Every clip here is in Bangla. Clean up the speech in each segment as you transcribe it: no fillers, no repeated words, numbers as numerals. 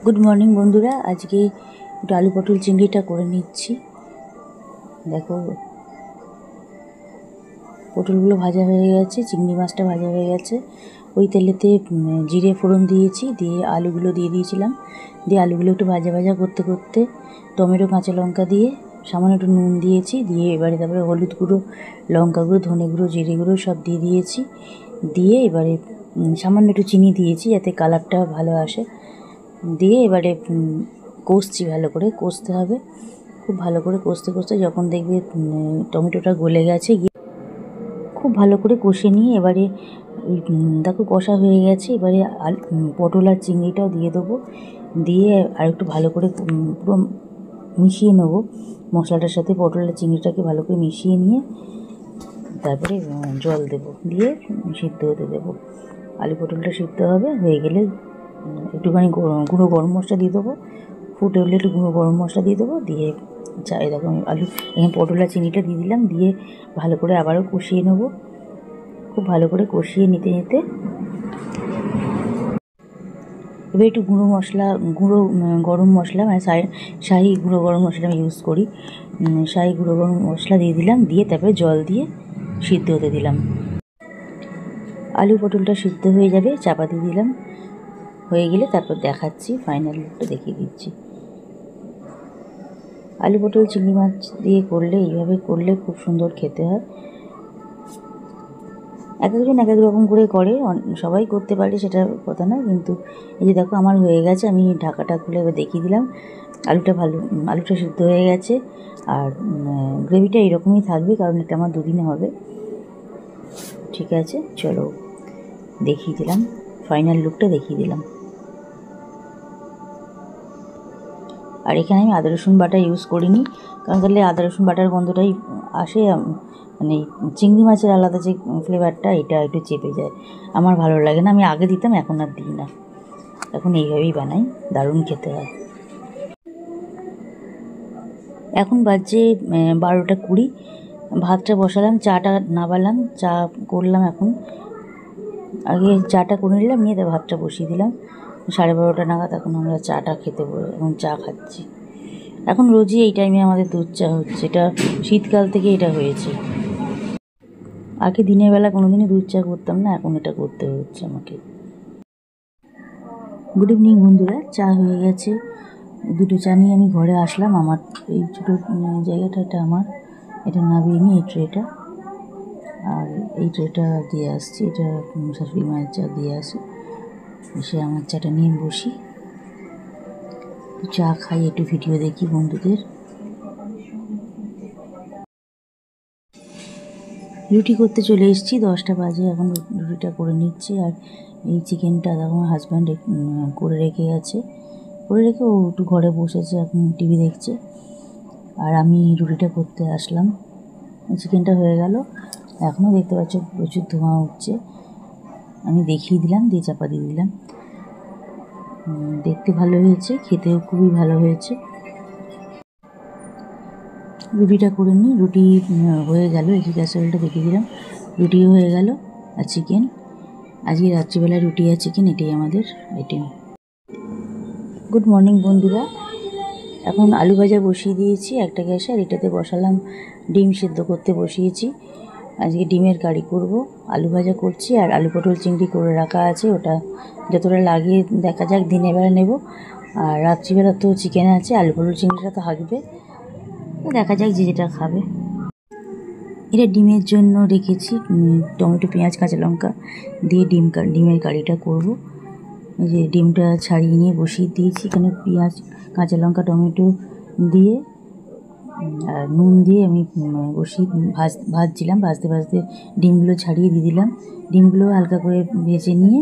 গুড মর্নিং বন্ধুরা, আজকে একটু আলু পটল চিংড়িটা করে নিচ্ছি। দেখো, পটলগুলো ভাজা হয়ে গেছে, চিংড়ি মাছটা ভাজা হয়ে গেছে। ওই তেলেতে জিরে ফোড়ন দিয়েছি, দিয়ে আলুগুলো দিয়ে দিয়েছিলাম। দিয়ে আলুগুলো একটু ভাজা ভাজা করতে করতে টমেটো কাঁচা লঙ্কা দিয়ে সামান্য একটু নুন দিয়েছি। দিয়ে এবারে তারপরে হলুদ গুঁড়ো, লঙ্কা গুঁড়ো, ধনে গুঁড়ো, জিরে গুঁড়ো সব দিয়ে দিয়েছি। দিয়ে এবারে সামান্য একটু চিনি দিয়েছি যাতে কালারটা ভালো আসে। দিয়ে এবারে কষছি, ভালো করে কষতে হবে। খুব ভালো করে কষতে কষতে যখন দেখবে টমেটোটা গলে গেছে, খুব ভালো করে কষে নিয়ে এবারে ওই দেখো কষা হয়ে গেছে। এবারে পটল আর চিংড়িটাও দিয়ে দেবো। দিয়ে আর একটু ভালো করে পুরো মিশিয়ে নেবো মশলাটার সাথে। পটল আর চিংড়িটাকে ভালো করে মিশিয়ে নিয়ে তারপরে জল দেবো, দিয়ে সিদ্ধ হতে দেবো। আলু পটলটা সিদ্ধ হবে, হয়ে গেলে একটুখানি গুঁড়ো গরম মশলা দিয়ে দেবো। ফুটে উঠলে একটু গুঁড়ো গরম মশলা দিয়ে দেবো। দিয়ে এরকম আলু এখানে পটল আর চিনিটা দিয়ে দিলাম। দিয়ে ভালো করে আবারও কষিয়ে নেবো। খুব ভালো করে কষিয়ে নিতে নিতে এবার একটু গুঁড়ো গরম মশলা, মানে শাহি গুঁড়ো গরম মশলা আমি ইউজ করি। শাহি গুঁড়ো গরম মশলা দিয়ে দিলাম। দিয়ে তারপরে জল দিয়ে সিদ্ধ হতে দিলাম। আলু পটলটা সিদ্ধ হয়ে যাবে, চাপা দিয়ে দিলাম। হয়ে গেলে তারপর দেখাচ্ছি, ফাইনাল লুকটা দেখিয়ে দিচ্ছি। আলু পটল চিংড়ি মাছ দিয়ে করলে, এইভাবে করলে খুব সুন্দর খেতে হয়। এক একজন এক এক রকম করে করে, সবাই করতে পারে সেটা কথা না, কিন্তু এই যে দেখো আমার হয়ে গেছে। আমি ঢাকাটা খুলে এবার দেখিয়ে দিলাম। আলুটা সিদ্ধ হয়ে গেছে। আর গ্রেভিটা এরকমই থাকবে, কারণ এটা আমার দুদিনে হবে। ঠিক আছে, চলো দেখিয়ে দিলাম, ফাইনাল লুকটা দেখিয়ে দিলাম। আর এখানে আমি আদা রসুন বাটা ইউজ করিনি, কারণ তাহলে আদা রসুন বাটার গন্ধটাই আসে, মানে চিংড়ি মাছের আলাদা যে ফ্লেভারটা, এটা একটু চেপে যায়, আমার ভালো লাগে না। আমি আগে দিতাম, এখন আর দিই না, এখন এইভাবেই বানাই, দারুণ খেতে হয়। এখন বাজে 12টা 20। ভাতটা বসালাম, চাটা নাবালাম, চা করলাম। এখন আগে চাটা করে নিলাম, নিয়ে ভাতটা বসিয়ে দিলাম। 12:30 নাগাদ এখন আমরা চাটা খেতে এবং চা খাচ্ছি। এখন রোজই এই টাইমে আমাদের দুধ চা হচ্ছে, এটা শীতকাল থেকে এটা হয়েছে। আগে দিনের বেলা কোনোদিনই দুধ চা করতাম না, এখন এটা করতে হচ্ছে আমাকে। গুড ইভিনিং বন্ধুরা, চা হয়ে গেছে। দুটো চা নিয়ে আমি ঘরে আসলাম। আমার এই ছোটো জায়গাটা, এটা আমার, এটা নামিয়ে নিই এই ট্রেটা। আর এই ট্রেটা দিয়ে আসছি, এটা শাশুড়ি মায়ের চা দিয়ে আসি। এসে আমার চাটা নিয়ে বসি, চা খাই, একটু ভিডিও দেখি বন্ধুদের। রুটি করতে চলে এসেছি, 10টা বাজে। এখন রুটিটা করে নিচ্ছি। আর এই চিকেনটা দেখো আমার হাজব্যান্ড করে রেখে গেছে, করে রেখে ও একটু ঘরে বসেছে, এখন টিভি দেখছে। আর আমি রুটিটা করতে আসলাম। চিকেনটা হয়ে গেল, এখনও দেখতে পাচ্ছ প্রচুর ধোঁয়া উঠছে। আমি দেখিয়ে দিলাম, দিয়ে চাপা দিয়ে দিলাম। দেখতে ভালো হয়েছে, খেতেও খুবই ভালো হয়েছে। রুটিটা করে নিই। রুটি হয়ে গেল, এই ক্যাসারোলটা দেখিয়ে দিলাম। রুটিও হয়ে গেল, আর চিকেন। আজকে রাত্রিবেলায় রুটি আর চিকেন, এটাই আমাদের আইটেম। গুড মর্নিং বন্ধুরা, এখন আলু ভাজা বসিয়ে দিয়েছি একটা গ্যাসে, আর এটাতে বসালাম ডিম সেদ্ধ করতে বসিয়েছি। আজকে ডিমের কারি করব, আলু ভাজা করছি। আর আলু পটল চিংড়ি করে রাখা আছে, ওটা যতটা লাগিয়ে দেখা যাক, দিনের বেলা নেব। আর রাত্রিবেলা তো চিকেন আছে, আলু পটল চিংড়িটা তো থাকবে, দেখা যাক যে যেটা খাবে। এটা ডিমের জন্য রেখেছি, টমেটো, পেঁয়াজ, কাঁচা লঙ্কা দিয়ে ডিমের কারিটা করব। এই যে ডিমটা ছাড়িয়ে নিয়ে বসিয়ে দিয়েছি, এখানে পেঁয়াজ, কাঁচা লঙ্কা, টমেটো দিয়ে আর নুন দিয়ে আমি ভাজছিলাম। ভাজতে ভাজতে ডিমগুলো ছাড়িয়ে দিয়ে দিলাম। ডিমগুলো হালকা করে ভেজে নিয়ে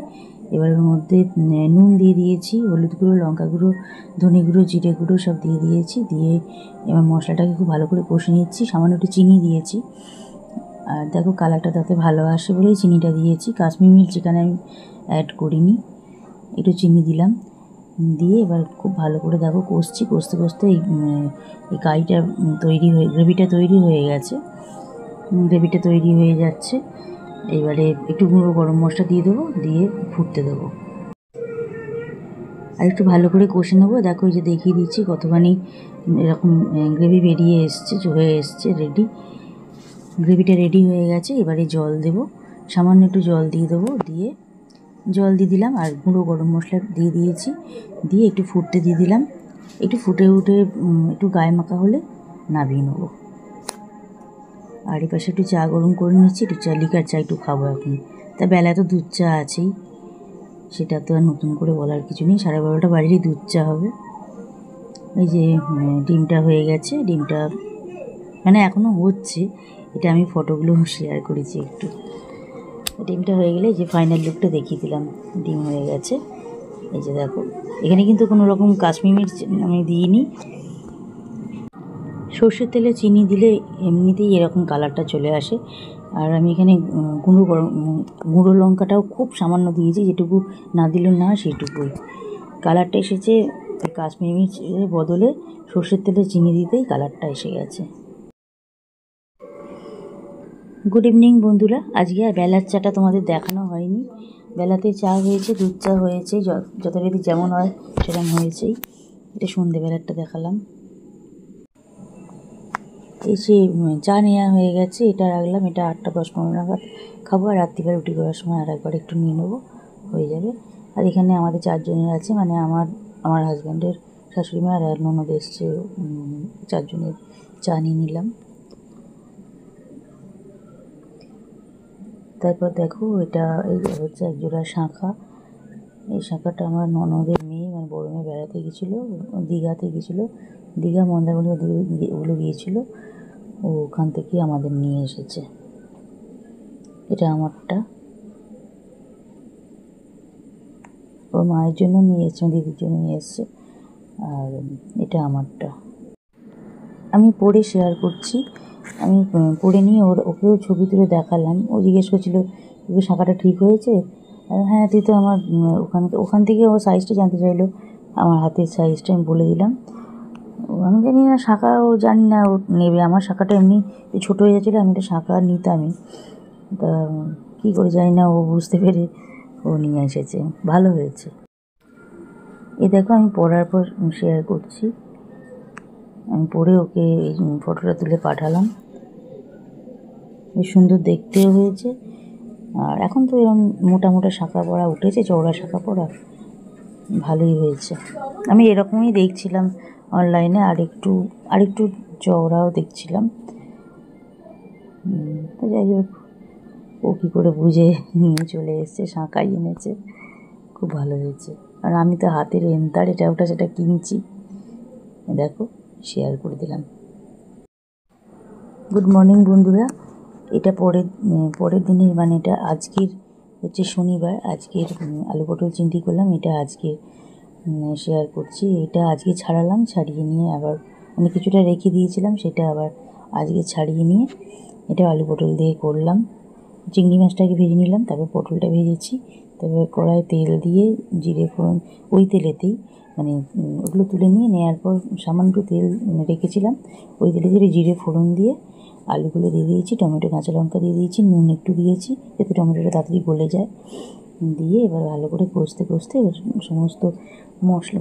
এবার ওর মধ্যে নুন দিয়ে দিয়েছি, হলুদ গুঁড়ো, লঙ্কা গুঁড়ো, ধনে গুঁড়ো, জিরে গুঁড়ো সব দিয়ে দিয়েছি। দিয়ে এবার মশলাটাকে খুব ভালো করে কষে নিচ্ছি। সামান্য একটু চিনি দিয়েছি, আর দেখো কালারটা তাতে ভালো আসে বলেই চিনিটা দিয়েছি। কাশ্মীরি মির্চ এখানে আমি অ্যাড করিনি, একটু চিনি দিলাম। দিয়ে এবার খুব ভালো করে দেখো কষছি। কষতে কষতে এই কারিটা গ্রেভিটা তৈরি হয়ে গেছে, গ্রেভিটা তৈরি হয়ে যাচ্ছে। এবারে একটু গুঁড়ো গরম মশলা দিয়ে দেবো, দিয়ে ফুটতে দেবো। আর একটু ভালো করে কষে নেবো। দেখো এই যে দেখিয়ে দিচ্ছি কতখানি এরকম গ্রেভি বেরিয়ে এসছে, হয়ে এসছে রেডি। গ্রেভিটা রেডি হয়ে গেছে। এবারে জল দেব, সামান্য একটু জল দিয়ে দেবো, দিয়ে জল দিয়ে দিলাম আর গুঁড়ো গরম মশলা দিয়ে দিয়েছি, দিয়ে একটু ফুটতে দিয়ে দিলাম। একটু ফুটে উঠে একটু গায়ে মাখা হলে নামিয়ে নেবো। আর এই পাশে একটু চা গরম করে নিচ্ছি, একটু লিকার চা একটু খাবো এখন। তা বেলায় তো দুধ চা আছেই, সেটা তো আর নতুন করে বলার কিছু নেই। 12:30 বাজলেই দুধ চা হবে। এই যে ডিমটা হয়ে গেছে, ডিমটা মানে এখনও হচ্ছে, এটা আমি ফটোগুলো শেয়ার করেছি একটু। ডিমটা হয়ে গেলে যে ফাইনাল লুকটা দেখিয়ে দিলাম, ডিম হয়ে গেছে। এই যে দেখো, এখানে কিন্তু কোনো রকম কাশ্মীরি মির্চ আমি দিইনি। সর্ষের তেলে চিনি দিলে এমনিতেই এরকম কালারটা চলে আসে। আর আমি এখানে গুঁড়ো লঙ্কাটাও খুব সামান্য দিয়েছি, যেটুকু না দিলেও না সেইটুকুই। কালারটা এসেছে কাশ্মীরি মির্চের বদলে সর্ষের তেলে চিনি দিতেই কালারটা এসে গেছে। গুড ইভিনিং বন্ধুরা। আজকে আর বেলার চাটা তোমাদের দেখানো হয়নি। বেলাতে চা হয়েছে, দুধ চা হয়েছে, যথারীতি যেমন হয় সেরকম হয়েছেই। এটা সন্ধেবেলারটা দেখালাম। এই যে চা নেওয়া হয়ে গেছে, এটা রাখলাম, এটা 8টা 10-15 নাগাদ খাবো। আর রাত্রিবেলা রুটি করার সময় আর একবার একটু নিয়ে নেবো, হয়ে যাবে। আর এখানে আমাদের 4 জনের আছে, মানে আমার হাজব্যান্ডের শাশুড়ি মা আর ননদ এসছে, 4 জনের চা নিয়ে নিলাম। তারপর দেখো, এটা এই হচ্ছে একজোড়া শাঁখা। এই শাঁখাটা আমার ননদের মেয়ে, মানে বড় মেয়ে বেড়াতে গেছিলো, দীঘাতে গেছিলো, দীঘা মন্দারমণি ওগুলো গিয়েছিলো, ও ওখান থেকে আমাদের নিয়ে এসেছে। এটা আমারটা, ওর মায়ের জন্য নিয়ে এসছে, দিদির জন্য নিয়ে এসছে। আর এটা আমারটা, আমি পরে শেয়ার করছি। আমি পরে নিয়ে ওকেও ছবি তুলে দেখালাম। ও জিজ্ঞেস করছিলো শাঁখাটা ঠিক হয়েছে। হ্যাঁ, তুই তো আমার ওখান থেকে ও সাইজটা জানতে চাইলো, আমার হাতের সাইজটা আমি বলে দিলাম। আমি জানি না শাঁখা, ও জানি না ও নেবে। আমার শাঁখাটা এমনি ছোটো হয়ে যাচ্ছিলো, আমি তো শাঁখা নিতামই, তা কী করে জানি না, ও বুঝতে পেরে ও নিয়ে এসেছে, ভালো হয়েছে। এ দেখো, আমি পড়ার পর শেয়ার করছি। আমি পরে ওকে এই ফটোটা তুলে পাঠালাম। বেশ সুন্দর দেখতেও হয়েছে। আর এখন তো এরকম মোটা মোটা শাঁখা পরা উঠেছে, চওড়া শাঁখা পরা, ভালোই হয়েছে। আমি এরকমই দেখছিলাম অনলাইনে, আর একটু চওড়াও দেখছিলাম। তো যাই হোক, ও কী করে বুঝে নিয়ে চলে এসছে, শাঁখাই এনেছে, খুব ভালো হয়েছে। আর আমি তো হাতের এন্তার এটা ওটা সেটা কিনছি। দেখো, শেয়ার করে দিলাম। গুড মর্নিং বন্ধুরা। এটা পরের দিনের, মানে এটা আজকের হচ্ছে শনিবার। আজকের আলু পটল চিংড়ি করলাম, এটা আজকে শেয়ার করছি। এটা আজকে ছাড়ালাম, ছাড়িয়ে নিয়ে আবার মানে কিছুটা রেখে দিয়েছিলাম, সেটা আবার আজকে ছাড়িয়ে নিয়ে এটা আলু পটল দিয়ে করলাম। চিংড়ি মাছটাকে ভেজে নিলাম, তারপর পটলটা ভেজেছি। তারপর কড়ায় তেল দিয়ে জিরে ফোড়ন, ওই তেলেতেই, মানে ওগুলো তুলে নিয়ে নেওয়ার পর সামান্য একটু তেল রেখেছিলাম, ওই তেলে জিরে ফোড়ন দিয়ে আলুগুলো দিয়ে দিয়েছি, টমেটো কাঁচা লঙ্কা দিয়ে দিয়েছি, নুন একটু দিয়েছি যাতে টমেটোটা তাড়াতাড়ি গলে যায়। দিয়ে এবার ভালো করে কষতে কষতে এবার সমস্ত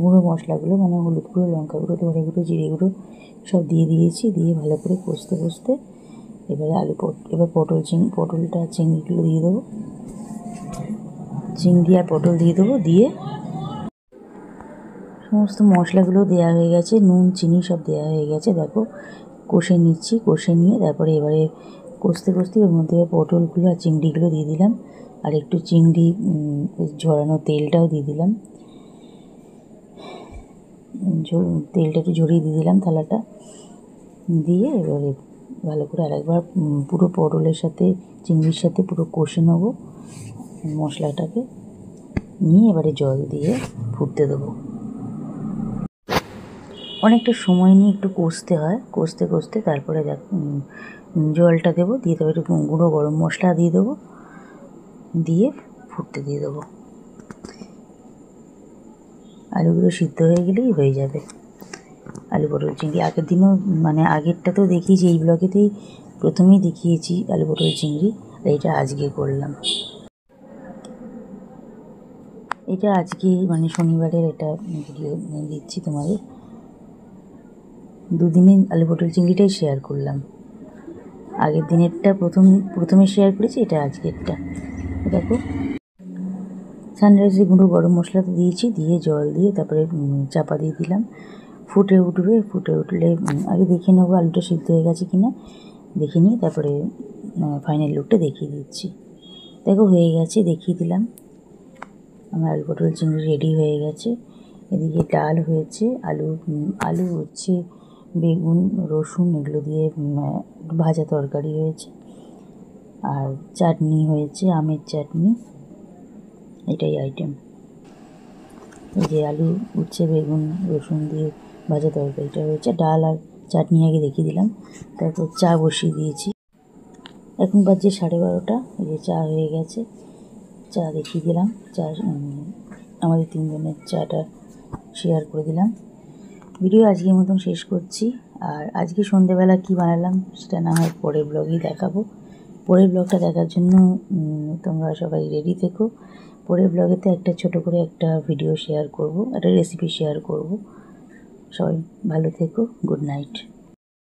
গুঁড়ো মশলাগুলো, মানে হলুদ গুঁড়ো, লঙ্কা গুঁড়ো, ধনে গুঁড়ো, জিরে গুঁড়ো সব দিয়ে দিয়েছি। দিয়ে ভালো করে কষতে কষতে এবারে এবার পটলটা চিংড়িগুলো দিয়ে দেবো, চিংড়ি আর পটল দিয়ে দেবো। দিয়ে সমস্ত মশলাগুলো দেওয়া হয়ে গেছে, নুন চিনি সব দেওয়া হয়ে গেছে। দেখো, কষে নিচ্ছি, কষে নিয়ে তারপরে এবারে কষতে কষতে ওর মধ্যে পটলগুলো আর চিংড়িগুলো দিয়ে দিলাম, আর একটু চিংড়ি ঝরানো তেলটাও দিয়ে দিলাম। তেলটা একটু ঝরিয়ে দিয়ে দিলাম থালাটা দিয়ে। এবারে ভালো করে আরেকবার পুরো পটলের সাথে চিংড়ির সাথে পুরো কষে নেবো মশলাটাকে, নিয়ে এবারে জল দিয়ে ফুটতে দেবো। অনেকটা সময় নিয়ে একটু কষতে হয়, কষতে কষতে তারপরে জলটা দেবো, দিয়ে তবে একটু গুঁড়ো গরম মশলা দিয়ে দেবো, দিয়ে ফুটতে দিয়ে দেবো। আলুগুলো সিদ্ধ হয়ে গেলেই হয়ে যাবে আলু পটল চিংড়ি। আগের দিনও, মানে আগেরটাতেও দেখিয়েছি, এই ব্লগেতেই প্রথমেই দেখিয়েছি আলু পটল চিংড়ি, আর এটা আজকে করলাম। এটা আজকে মানে শনিবারের এটা ভিডিও দিচ্ছি তোমাদের। দুদিনই আলু পটল চিংড়িটাই শেয়ার করলাম। আগের দিনেরটা প্রথমে শেয়ার করেছি, এটা আজকেরটা। দেখো সানরাইসে গুঁড়ো গরম মশলা তো দিয়েছি, দিয়ে জল দিয়ে তারপরে চাপা দিয়ে দিলাম। ফুটে উঠবে, ফুটে উঠলে আগে দেখে নেবো আলুটা সিদ্ধ হয়ে গেছে কিনা, দেখে নিয়ে তারপরে ফাইনাল লুকটা দেখিয়ে দিচ্ছি। দেখো হয়ে গেছে, দেখিয়ে দিলাম। আমার আলু পটল চিংড়ি রেডি হয়ে গেছে। এদিকে ডাল হয়েছে, আলু হচ্ছে, বেগুন রসুন এগুলো দিয়ে ভাজা তরকারি হয়েছে, আর চাটনি হয়েছে, আমের চাটনি। এটাই আইটেম। এই যে আলু উচ্ছে বেগুন রসুন দিয়ে ভাজা তরকারিটা হয়েছে, ডাল আর চাটনি আগে দেখিয়ে দিলাম। তারপর চা বসিয়ে দিয়েছি। এখন বাজে 12:30। এই যে চা হয়ে গেছে, চা দেখিয়ে দিলাম। চা আমাদের 3 জনের চাটা শেয়ার করে দিলাম। ভিডিও আজকের মতন শেষ করছি। আর আজকে সন্ধেবেলা কি বানালাম সেটা না হয় পরের ব্লগেই দেখাবো। পরের ব্লগটা দেখার জন্য তোমরা সবাই রেডি থেকো। পরের ব্লগেতে একটা ছোট করে একটা ভিডিও শেয়ার করব, একটা রেসিপি শেয়ার করব। সবাই ভালো থেকো, গুড নাইট।